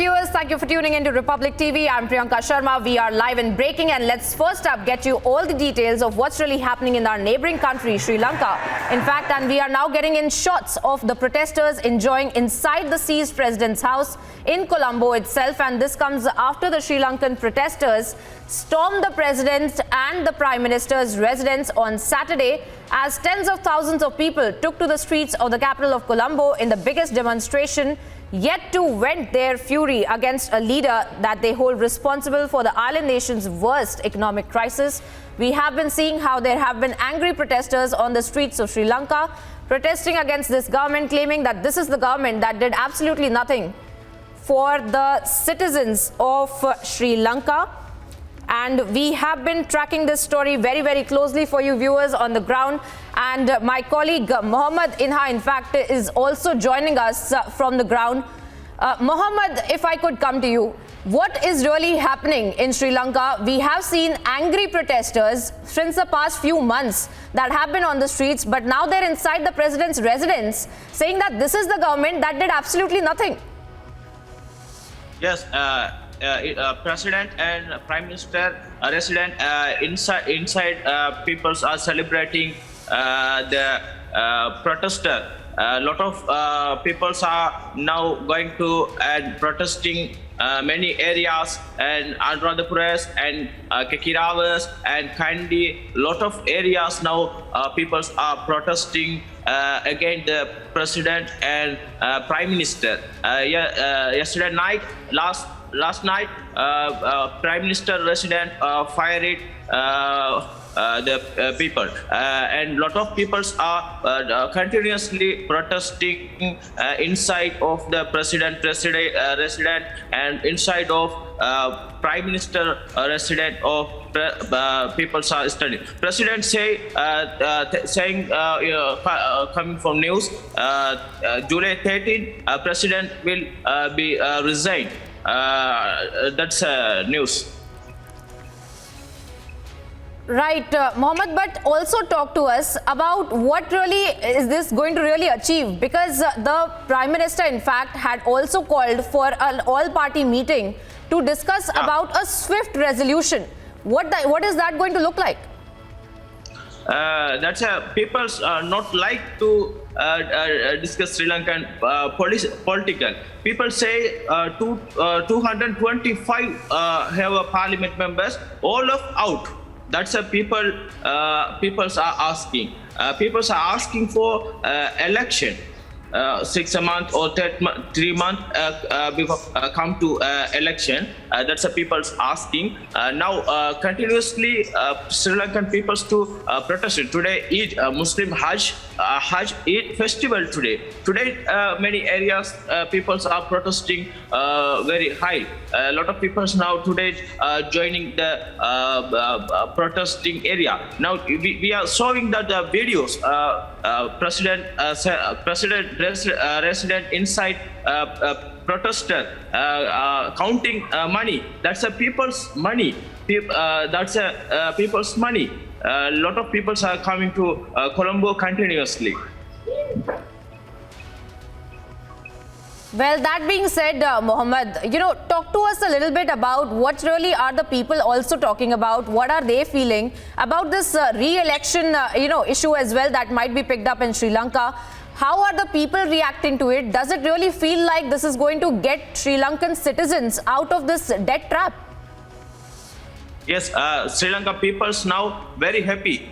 viewers, thank you for tuning into Republic TV. I'm Priyanka Sharma. We are live and breaking, and let's first up get you all the details of what's really happening in our neighboring country, Sri Lanka. In fact, and we are now getting in shots of the protesters enjoying inside the seized president's house in Colombo itself, and this comes after the Sri Lankan protesters stormed the president and the prime minister's residence on Saturday as tens of thousands of people took to the streets of the capital of Colombo in the biggest demonstration yet to vent their fury against a leader that they hold responsible for the island nation's worst economic crisis. We have been seeing how there have been angry protesters on the streets of Sri Lanka protesting against this government, claiming that this is the government that did absolutely nothing for the citizens of Sri Lanka. And we have been tracking this story very, very closely for you viewers on the ground. And my colleague Mohammed Inha, in fact, is also joining us from the ground. Mohammed, if I could come to you, what is really happening in Sri Lanka? We have seen angry protesters since the past few months that have been on the streets, but now they're inside the president's residence saying that this is the government that did absolutely nothing. Yes, President and Prime Minister resident inside peoples are celebrating the protester. A lot of peoples are now going to and protesting many areas and Andhra Pradesh and Kekiravas and Kandi. Lot of areas now peoples are protesting against the president and prime minister. Yesterday night, last night, prime minister resident fired the people, and lot of peoples are continuously protesting inside of the president resident and inside of prime minister resident of peoples are studying. President saying coming from news, July 13, president will be resigned. That's news. Right, Mohammed, but also talk to us about what really is this going to really achieve, because the Prime Minister in fact had also called for an all-party meeting to discuss about a swift resolution. What is that going to look like? That's people's not like to discuss Sri Lankan political. People say 225 have a parliament members, all of out. That's a peoples are asking. Peoples are asking for election. 6 months or 3 months before come to election. That's the people's asking. Now continuously Sri Lankan peoples to protest. Today Eid, Muslim Hajj Eid festival today. Today many areas peoples are protesting very high. A lot of peoples now today joining the protesting area. Now we are showing that the videos resident inside protester counting money. That's a people's money. That's a people's money. A lot of people are coming to Colombo continuously. Well, that being said, Mohammed, talk to us a little bit about what really are the people also talking about. What are they feeling about this re-election, issue as well that might be picked up in Sri Lanka? How are the people reacting to it? Does it really feel like this is going to get Sri Lankan citizens out of this debt trap? Yes, Sri Lanka people's now very happy.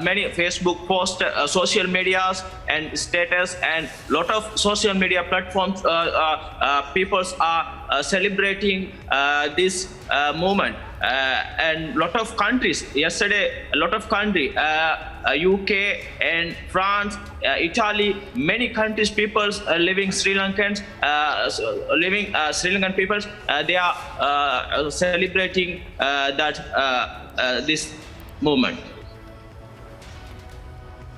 Many Facebook posts, social medias and status, and lot of social media platforms. Peoples are celebrating this moment. And lot of countries. Yesterday, a lot of country, UK and France, Italy, many countries, peoples living Sri Lankans, Sri Lankan peoples. They are celebrating this moment.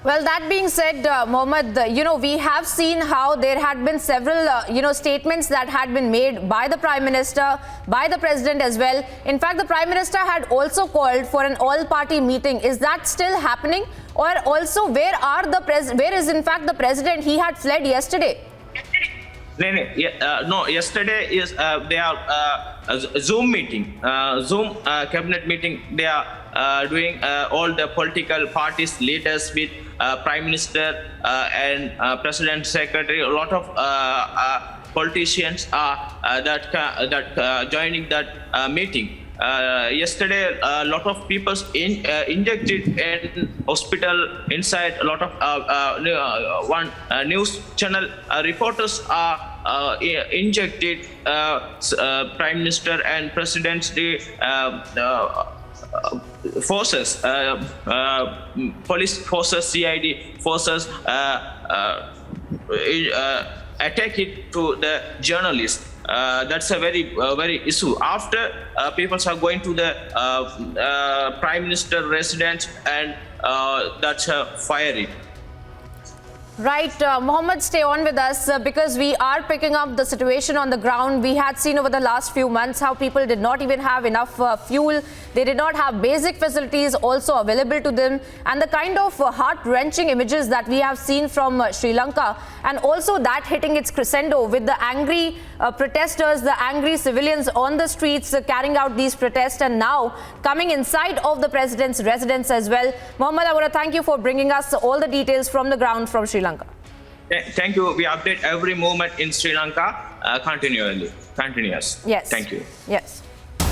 Well, that being said, Mohammed, we have seen how there had been several, statements that had been made by the Prime Minister, by the President as well. In fact, the Prime Minister had also called for an all-party meeting. Is that still happening? Or also, where is in fact the President? He had fled yesterday. No, yesterday is they are a Zoom meeting, Zoom cabinet meeting. They are doing all the political parties leaders with Prime Minister and President Secretary. A lot of politicians are joining that meeting. Yesterday, a lot of people injected in hospital inside. A lot of one news channel reporters are injected. Prime Minister and President's forces, police forces, CID forces attack it to the journalists. That's a very issue. After people are going to the Prime Minister residence and that's fiery. Right, Mohammed, stay on with us because we are picking up the situation on the ground. We had seen over the last few months how people did not even have enough fuel. They did not have basic facilities also available to them, and the kind of heart-wrenching images that we have seen from Sri Lanka, and also that hitting its crescendo with the angry protesters, the angry civilians on the streets carrying out these protests, and now coming inside of the president's residence as well. Mohammed, I want to thank you for bringing us all the details from the ground from Sri Lanka. Thank you. We update every movement in Sri Lanka continuously. Continuous. Yes. Thank you. Yes.